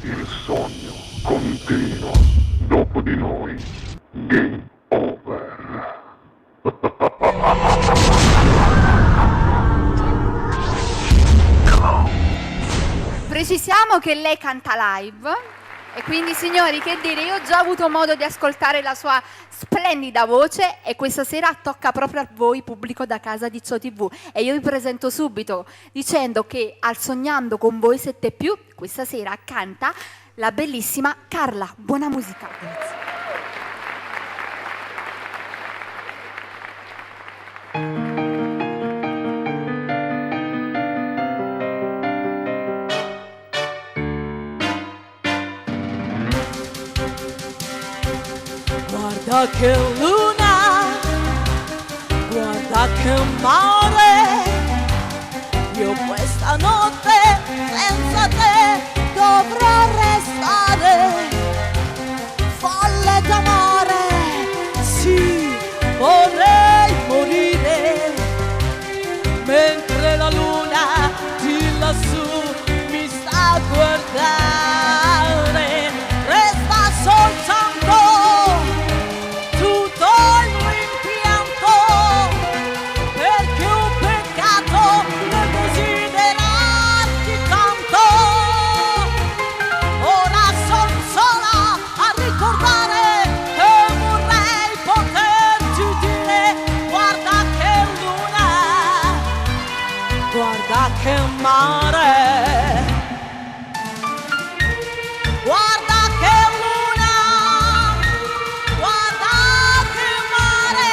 Il sogno continua. Dopo di noi, game over. Precisiamo che lei canta live e quindi, signori, che dire, io ho già avuto modo di ascoltare la sua splendida voce e questa sera tocca proprio a voi, pubblico da casa di Ciò TV, e io vi presento subito dicendo che al Sognando con voi 7+, questa sera canta la bellissima Carla. Buona musica. Grazie. Guarda che luna, guarda che mare, io questa notte senza te dovrò restare. Folle d'amore, sì, vorrei morire, mentre la luna di lassù mi sta a guardare. Resta soltanto tutto il rimpianto, perché un peccato nel desiderarti tanto. Ora son sola a ricordare che vorrei poterti dire: guarda che luna, guarda che mare, guarda che luna, guarda che mare.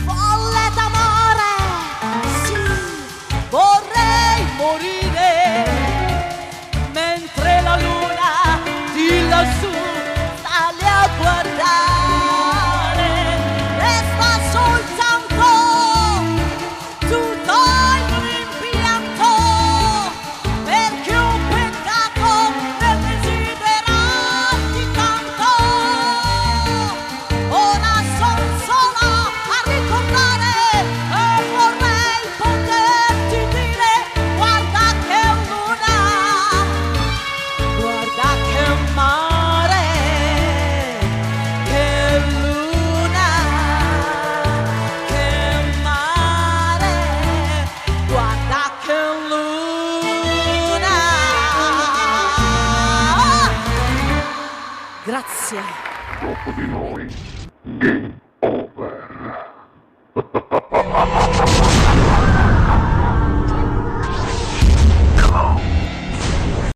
Folle d'amore, sì, vorrei morire, mentre la luna di lassù sta lì a guardare. Resta soltanto tutto il rimpianto, perché un peccato nel desiderarti tanto. Ora son sola a ricordare e vorrei poterti dire: guarda che luna, guarda che mare, che luna, che mare, guarda che luna. Grazie. Dopo di noi, game